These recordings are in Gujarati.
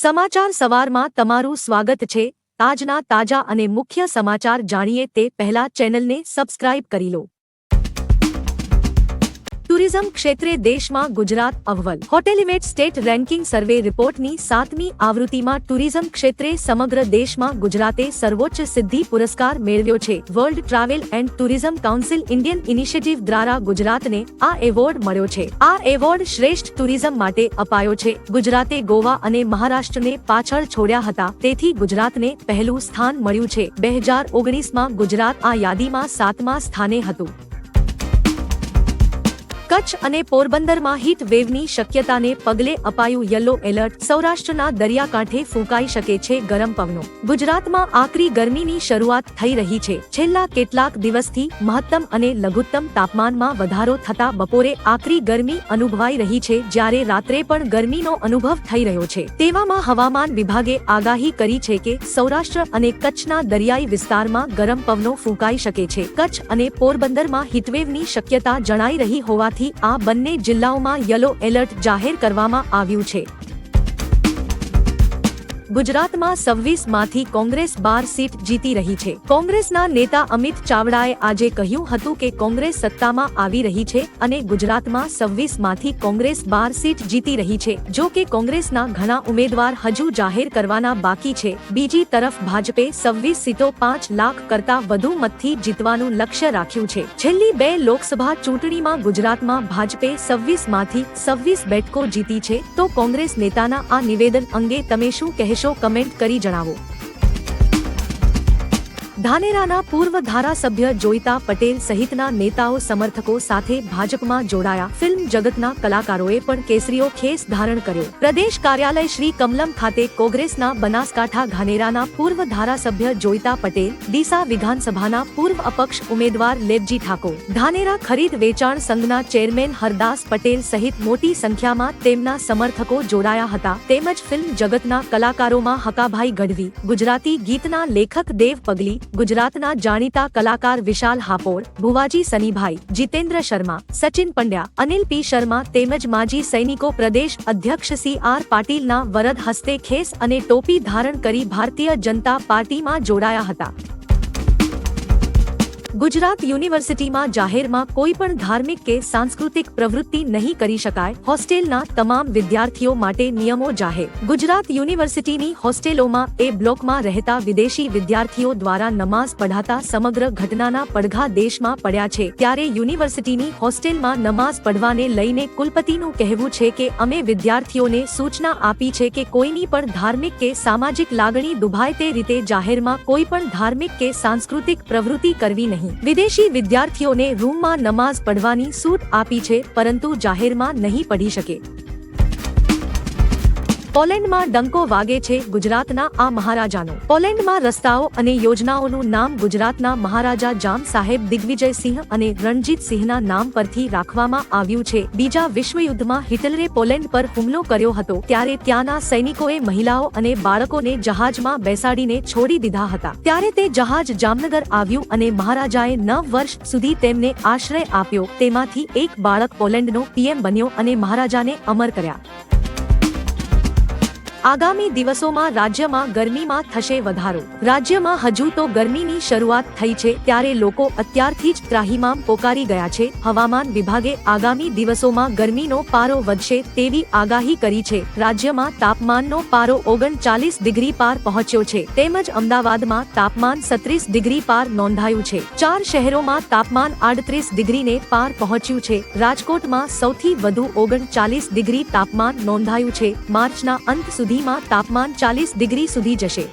સમાચાર સવારમાં તમારું સ્વાગત છે। આજના તાજા અને મુખ્ય સમાચાર જાણીએ તે પહેલા ચેનલને સબસ્ક્રાઇબ કરી લો। ટુરિઝમ ક્ષેત્રે દેશમાં ગુજરાત અવ્વલ। હોટેલિમેટ સ્ટેટ રેન્કિંગ સર્વે રિપોર્ટની 7મી આવૃત્તિમાં ટુરિઝમ ક્ષેત્રે સમગ્ર દેશમાં ગુજરાતે સર્વોચ્ચ સિદ્ધિ પુરસ્કાર મેળવ્યો છે। World travel and tourism council Indian initiative દ્વારા ગુજરાતને આ એવોર્ડ મળ્યો છે। આ એવોર્ડ શ્રેષ્ઠ ટુરિઝમ માટે અપાયો છે। ગુજરાતે ગોવા અને મહારાષ્ટ્રને પાછળ છોડ્યા હતા, તેથી ગુજરાતને પહેલું સ્થાન મળ્યું છે। 2019માં ગુજરાત આ યાદીમાં 7મા સ્થાને હતું। કચ્છ અને પોરબંદરમાં હીટ વેવની શક્યતાને પગલે અપાયું યલો એલર્ટ। સૌરાષ્ટ્રના દરિયાકાંઠે ફૂંકાઈ શકે છે ગરમ પવનો। ગુજરાતમાં આકરી ગરમીની શરૂઆત થઈ રહી છે। છેલ્લા કેટલાક દિવસથી મહત્તમ અને લઘુત્તમ તાપમાનમાં વધારો થતા બપોરે આકરી ગરમી અનુભવાઈ રહી છે, જ્યારે રાત્રે પણ ગરમીનો અનુભવ થઈ રહ્યો છે। તેવામાં હવામાન વિભાગે આગાહી કરી છે કે સૌરાષ્ટ્ર અને કચ્છના દરિયાઈ વિસ્તારમાં ગરમ પવનો ફૂંકાઈ શકે છે। કચ્છ અને પોરબંદરમાં હીટવેવની શક્યતા જણાઈ રહી હોવાથી આ બંને જિલ્લાઓમાં યલો એલર્ટ જાહેર કરવામાં આવ્યું છે। ગુજરાતમાં 26માંથી કોંગ્રેસ 12 સીટ જીતી રહી છે। કોંગ્રેસના નેતા અમિત ચાવડાએ આજે કહ્યું હતું કે કોંગ્રેસ સત્તામાં આવી રહી છે અને ગુજરાતમાં 26માંથી કોંગ્રેસ 12 સીટ જીતી રહી છે। જો કે કોંગ્રેસના ઘણા ઉમેદવાર હજુ જાહેર કરવાના બાકી છે। બીજી તરફ ભાજપે 26 સીટો 5 લાખ કરતાં વધુ મતથી જીતવાનું લક્ષ્ય રાખ્યું છે। છેલ્લી 2 લોકસભા ચૂંટણીમાં ગુજરાતમાં ભાજપે 26માંથી 26 બેઠકો જીતી છે। તો કોંગ્રેસ નેતાના આ નિવેદન અંગે તમે શું કહેશો? કમેન્ટ કરી જણાવો। ધાનેરાના પૂર્વ ધારાસભ્ય જોઈતા પટેલ સહિતના નેતાઓ સમર્થકો સાથે ભાજપમાં જોડાયા। ફિલ્મ જગતના કલાકારોએ પણ કેસરીઓ ખેસ ધારણ કર્યો। પ્રદેશ કાર્યાલય શ્રી કમલમ ખાતે કોંગ્રેસના બનાસકાંઠા ધાનેરાના પૂર્વ ધારાસભ્ય જોઈતા પટેલ, ડીસા વિધાનસભાના પૂર્વ અપક્ષ ઉમેદવાર લેબજી ઠાકોર, ધાનેરા ખરીદ વેચાણ સંઘના ચેરમેન હરદાસ પટેલ સહિત મોટી સંખ્યામાં તેમના સમર્થકો જોડાયા હતા। તેમજ ફિલ્મ જગતના કલાકારોમાં હકાભાઈ ગઢવી, ગુજરાતી ગીતના લેખક દેવ પગલી, ગુજરાતના જાણીતા કલાકાર વિશાલ હાપોર, ભુવાજી સનીભાઈ, જીતેન્દ્ર શર્મા, સચિન પંડ્યા, અનિલ પી શર્મા તેમજ માજી સૈનિકો પ્રદેશ અધ્યક્ષ CR પાટીલના વરદ હસ્તે ખેસ અને ટોપી ધારણ કરી ભારતીય જનતા પાર્ટીમાં જોડાયા હતા। ગુજરાત યુનિવર્સિટીમાં જાહેરમાં કોઈ પણ ધાર્મિક કે સાંસ્કૃતિક પ્રવૃત્તિ નહીં કરી શકાય। હોસ્ટેલના તમામ વિદ્યાર્થીઓ માટે નિયમો જાહેર। ગુજરાત યુનિવર્સિટીની હોસ્ટેલોમાં એ બ્લોકમાં રહેતા વિદેશી વિદ્યાર્થીઓ દ્વારા નમાઝ પઢાતા સમગ્ર ઘટનાના પડઘા દેશમાં પડ્યા છે। ત્યારે યુનિવર્સિટીની હોસ્ટેલમાં નમાઝ પઢવાને લઈને કુલપતિનું કહેવું છે કે અમે વિદ્યાર્થીઓને સૂચના આપી છે કે કોઈની પણ ધાર્મિક કે સામાજિક લાગણી દુભાય તે રીતે જાહેરમાં કોઈ પણ ધાર્મિક કે સાંસ્કૃતિક પ્રવૃત્તિ કરવી નહીં। વિદેશી વિદ્યાર્થીઓને રૂમમાં નમાઝ પઢવાની છૂટ આપી છે, પરંતુ જાહેરમાં નહીં પઢી શકે। પોલેન્ડમાં ડંકો વાગે છે ગુજરાતના આ મહારાજાનો। પોલેન્ડમાં રસ્તાઓ અને યોજનાઓનું નામ ગુજરાતના મહારાજા જામ સાહેબ દિગ્વિજયસિંહ અને રણજીતસિંહના નામ પરથી રાખવામાં આવ્યું છે। બીજા વિશ્વયુદ્ધમાં હિટલરે પોલેન્ડ પર હુમલો કર્યો હતો, ત્યારે ત્યાંના સૈનિકોએ મહિલાઓ અને બાળકોને જહાજમાં બેસાડીને છોડી દીધા હતા। ત્યારે તે જહાજ જામનગર આવ્યું અને મહારાજાએ 9 વર્ષ સુધી તેમને આશ્રય આપ્યો। તેમાંથી એક બાળક પોલેન્ડનો PM બન્યો અને મહારાજાને અમર કર્યા। આગામી દિવસોમાં રાજ્યમાં ગરમીમાં થશે વધારો। રાજ્યમાં હજુ તો ગરમીની શરૂઆત થઈ છે, ત્યારે લોકો અત્યારથી જ ત્રાહિમામ પોકારી ગયા છે। હવામાન વિભાગે આગામી દિવસોમાં ગરમીનો પારો વધશે તેવી આગાહી કરી છે। રાજ્યમાં તાપમાનનો પારો 39 ડિગ્રી પાર પહોંચ્યો છે, તેમજ અમદાવાદમાં તાપમાન 36 ડિગ્રી પાર નોંધાયું છે। 4 શહેરોમાં તાપમાન 38 ડિગ્રીને પાર પહોંચ્યું છે। રાજકોટમાં સૌથી વધુ 39 ડિગ્રી તાપમાન નોંધાયું છે। માર્ચના અંત સુધી તાપમાન 40 ડિગ્રી સુધી જશે।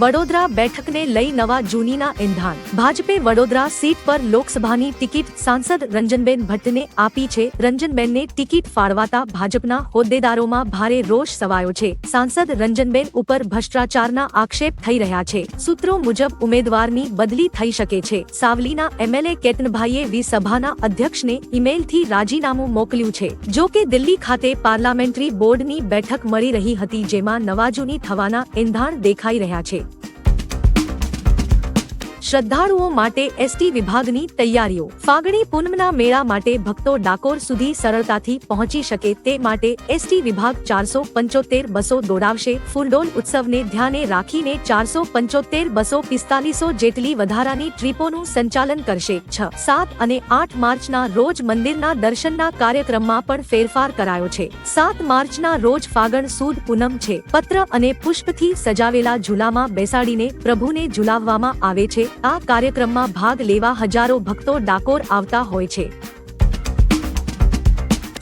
વડોદરા બેઠકને લઈ નવા જૂનીના એંધાણ। ભાજપે વડોદરા સીટ પર લોકસભાની ટિકિટ સાંસદ રંજનબેન ભટ્ટને આપી છે। રંજનબેનને ટિકિટ ફાળવાતા ભાજપના હોદ્દેદારોમાં ભારે રોષ સવાયો છે। સાંસદ રંજનબેન ઉપર ભ્રષ્ટાચારના આક્ષેપ થઈ રહ્યા છે। સૂત્રો મુજબ ઉમેદવારની બદલી થઈ શકે છે। સાવલીના MLA કેતનભાઈએ વી સભાના અધ્યક્ષને ઈમેલથી રાજીનામું મોકલ્યું છે। જો કે દિલ્હી ખાતે પાર્લામેન્ટરી બોર્ડની બેઠક મળી રહી હતી, જેમાં નવાજૂની થવાના એંધાણ દેખાઈ રહ્યા છે। શ્રદ્ધાળુઓ માટે એસટી વિભાગની તૈયારીઓ। ફાગણી પૂનમના મેળા માટે ભક્તો ડાકોર સુધી સરળતાથી પહોંચી શકે તે માટે એસટી વિભાગ 475 બસો દોડાવશે। ફૂલડોલ ઉત્સવને ધ્યાને રાખીને 475 બસો 4500 જેટલી વધારાની ટ્રીપોનું સંચાલન કરશે। 6, 7 અને 8 માર્ચના રોજ મંદિરના દર્શનના કાર્યક્રમમાં પણ ફેરફાર કરાયો છે। 7 માર્ચના રોજ ફાગણ સુદ પૂનમ છે। પત્ર અને પુષ્પથી સજાવેલા ઝૂલામાં બેસાડીને પ્રભુને ઝુલાવવામાં આવે છે। આ કાર્યક્રમમાં ભાગ લેવા હજારો ભક્તો ડાકોર આવતા હોય છે।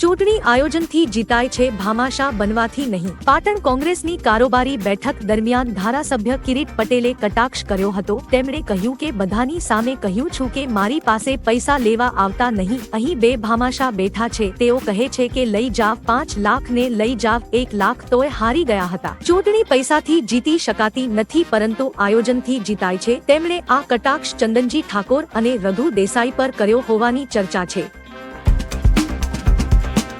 ચૂંટણી આયોજનથી જીતાય છે, ભામાશા બનવાથી નહીં। પાટણ કોંગ્રેસની કારોબારી બેઠક દરમિયાન ધારાસભ્ય કિરીટ પટેલે કટાક્ષ કર્યો હતો। તેમણે કહ્યું કે બધાની સામે કહ્યું છું કે મારી પાસે પૈસા લેવા આવતા નહીં। અહીં 2 ભામાશા બેઠા છે, તેઓ કહે છે કે લઈ જાવ 5 લાખ ને લઈ જાવ 1 લાખ, તોય હારી ગયા હતા। ચૂંટણી પૈસાથી જીતી શકાતી નથી, પરંતુ આયોજનથી જીતાય છે। તેમણે આ કટાક્ષ ચંદનજી ઠાકોર અને રઘુ દેસાઈ પર કર્યો હોવાની ચર્ચા છે।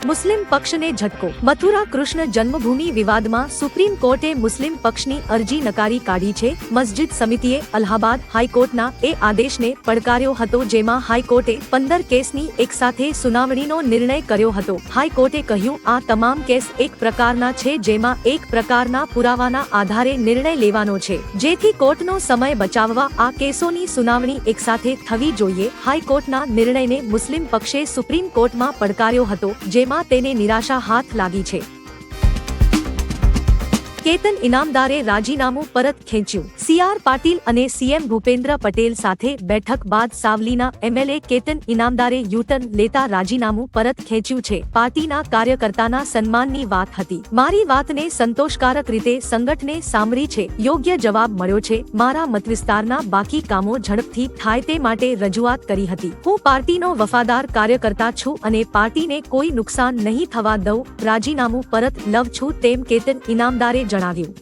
મુસ્લિમ પક્ષને ઝટકો। મથુરા કૃષ્ણ જન્મભૂમિ વિવાદમાં સુપ્રીમ કોર્ટે મુસ્લિમ પક્ષની અરજી નકારી કાઢી છે। મસ્જિદ સમિતિએ અલ્હાબાદ હાઈકોર્ટના એ આદેશને પડકાર્યો હતો, જેમાં હાઈકોર્ટે 15 કેસની એકસાથે સુનાવણીનો નિર્ણય કર્યો હતો। હાઈકોર્ટે કહ્યું, આ તમામ કેસ એક પ્રકારના છે, જેમાં એક પ્રકારના પુરાવાના આધારે નિર્ણય લેવાનો છે, જેથી કોર્ટનો સમય બચાવવા આ કેસોની સુનાવણી એકસાથે થવી જોઈએ। હાઈકોર્ટના નિર્ણયને મુસ્લિમ પક્ષે સુપ્રીમ કોર્ટમાં પડકાર્યો હતો, જેમાં તેને નિરાશા હાથ લાગી છે। કેતન ઇનામદારે રાજીનામું પરત ખેંચ્યું। સી.આર. પાટીલ અને સીએમ ભૂપેન્દ્ર પટેલ સાથે બેઠક બાદ સાવલીના એમએલએ કેતન ઇનામદારે યુટર્ન લેતા રાજીનામું પરત ખેંચ્યું છે। પાર્ટીના કાર્યકર્તાના સન્માનની વાત હતી। મારી વાતને સંતોષકારક રીતે સંગઠને સાંભળી છે, યોગ્ય જવાબ મળ્યો છે। મારા મતવિસ્તારના બાકી કામો ઝડપથી થાય તે માટે રજૂઆત કરી હતી। હું પાર્ટીનો વફાદાર કાર્યકર્તા છું અને પાર્ટીને કોઈ નુકસાન નહીં થવા દઉં। રાજીનામું પરત લઉં છું, તેમ કેતન ઇનામદારે જણાવ્યું।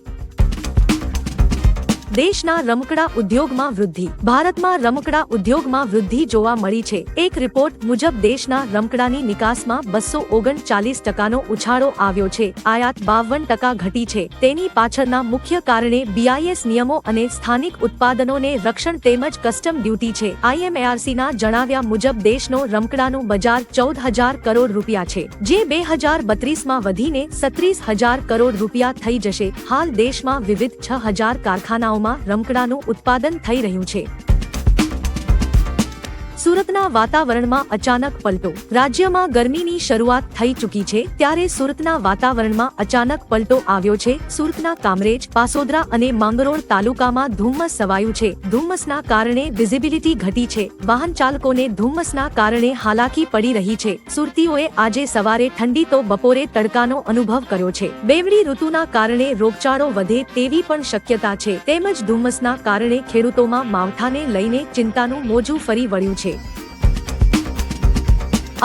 દેશના રમકડા ઉદ્યોગમાં વૃદ્ધિ। ભારતમાં રમકડા ઉદ્યોગમાં વૃદ્ધિ જોવા મળી છે। એક રિપોર્ટ મુજબ દેશના રમકડાની નિકાસમાં 239% ઉછાળો આવ્યો છે। આયાત 52% ઘટી છે। તેની પાછળના મુખ્ય કારણે BIS નિયમો અને સ્થાનિક ઉત્પાદનોને રક્ષણ તેમજ કસ્ટમ ડ્યુટી છે। IMARCના જણાવ્યા મુજબ દેશનો રમકડાનું બજાર 14,000 કરોડ રૂપિયા છે, જે 2032માં વધીને 37,000 કરોડ રૂપિયા થઈ જશે। હાલ દેશમાં વિવિધ 6,000 કારખાનાઓ રમકડાનું ઉત્પાદન થઈ રહ્યું છે। સુરતના વાતાવરણમાં અચાનક પલટો। રાજ્યમાં ગરમીની શરૂઆત થઈ ચૂકી છે, ત્યારે સુરતના વાતાવરણમાં અચાનક પલટો આવ્યો છે। સુરતના કામરેજ, પાસોદરા અને માંગરોળ તાલુકામાં ધુમ્મસ છવાયું છે। ધુમ્મસના કારણે વિઝિબિલિટી ઘટી છે। વાહન ચાલકોને ધુમ્મસના કારણે હાલાકી પડી રહી છે। સુરતીઓએ આજે સવારે ઠંડી તો બપોરે તડકાનો અનુભવ કર્યો છે। બેવડી ઋતુના કારણે રોગચાળો વધે તેવી પણ શક્યતા છે, તેમજ ધુમ્મસના કારણે ખેડૂતોમાં માવઠાને લઈને ચિંતાનું મોજું ફરી વળ્યું છે।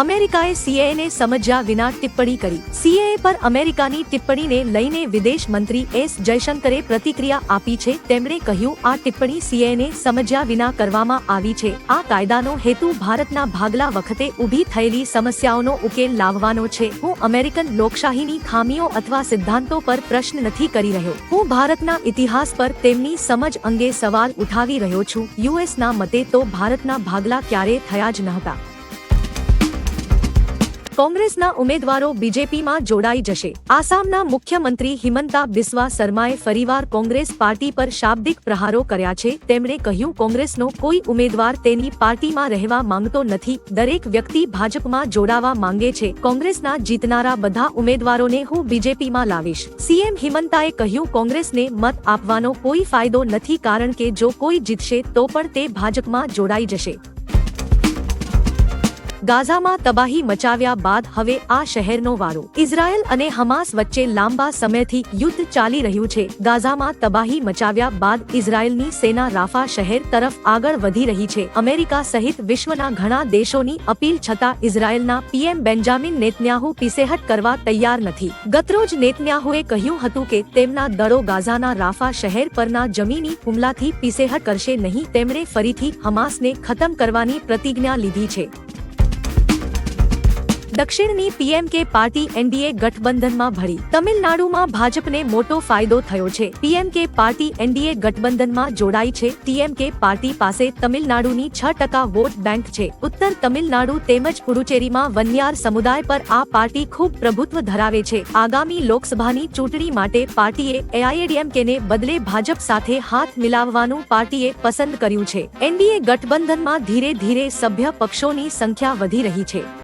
અમેરિકાએ સીએએને સમજ્યા વિના ટિપ્પણી કરી। સીએએ પર અમેરિકાની ટિપ્પણીને લઈને વિદેશ મંત્રી એસ જયશંકરે પ્રતિક્રિયા આપી છે। તેમણે કહ્યું, આ ટિપ્પણી સીએએને સમજ્યા વિના કરવામાં આવી છે। આ કાયદાનો હેતુ ભારતના ભાગલા વખતે ઊભી થયેલી સમસ્યાઓનો ઉકેલ લાવવાનો છે। હું અમેરિકન લોકશાહીની ખામીઓ અથવા સિદ્ધાંતો પર પ્રશ્ન નથી કરી રહ્યો। હું ભારતના ઇતિહાસ પર તેમની સમજ અંગે સવાલ ઉઠાવી રહ્યો છું। યુએસના મતે તો ભારતના ભાગલા ક્યારેય થયા જ નહોતા। કોંગ્રેસના ઉમેદવારો બીજેપીમાં જોડાઈ જશે। આસામના મુખ્યમંત્રી હિમંતા બિસ્વા શર્માએ ફરીવાર કોંગ્રેસ પાર્ટી પર શાબ્દિક પ્રહારો કર્યા છે। તેમણે કહ્યું, કોંગ્રેસનો કોઈ ઉમેદવાર તેની પાર્ટીમાં રહેવા માંગતો નથી। દરેક વ્યક્તિ ભાજપમાં જોડાવા માંગે છે। કોંગ્રેસના જીતનારા બધા ઉમેદવારોને હું બીજેપીમાં લાવીશ। સીએમ હિમંતાએ કહ્યું, કોંગ્રેસને મત આપવાનો કોઈ ફાયદો નથી, કારણ કે જો કોઈ જીતશે તો પણ તે ભાજપમાં જોડાઈ જશે। ગાઝામાં તબાહી મચાવ્યા બાદ હવે આ શહેરનો વારો। ઇઝરાયલ અને હમાસ વચ્ચે લાંબા સમયથી યુદ્ધ ચાલી રહ્યું છે। ગાઝામાં તબાહી મચાવ્યા બાદ ઇઝરાયલની સેના રાફા શહેર તરફ આગળ વધી રહી છે। અમેરિકા સહિત વિશ્વના ઘણા દેશોની અપીલ છતાં ઇઝરાયલના પીએમ બેન્જામિન નેતન્યાહુ પીછેહટ કરવા તૈયાર નથી। ગતરોજ નેતન્યાહુએ કહ્યું હતું કે તેમના દળો ગાઝાના રાફા શહેર પરના જમીની હુમલાથી પીછેહટ કરશે નહીં। તેમણે ફરીથી હમાસને ખતમ કરવાની પ્રતિજ્ઞા લીધી છે। દક્ષિણની પીએમકે પાર્ટી એનડીએ ગઠબંધનમાં ભળી. તમિલનાડુમાં ભાજપને મોટો ફાયદો થયો છે. પીએમકે પાર્ટી એનડીએ ગઠબંધનમાં જોડાઈ છે. ટીએમકે પાર્ટી પાસે તમિલનાડુની 6% વોટ બેંક છે. ઉત્તર તમિલનાડુ તેમજ પુડુચેરીમાં વન્યાર સમુદાય પર આ પાર્ટી ખૂબ પ્રભુત્વ ધરાવે છે. આગામી લોકસભાની ચૂંટણી માટે પાર્ટીએ એઆઈએડીએમકેને બદલે ભાજપ સાથે હાથ મિલાવવાનું પાર્ટીએ પસંદ કર્યું છે. એનડીએ ગઠબંધનમાં ધીરે ધીરે સભ્ય પક્ષોની સંખ્યા વધી રહી છે.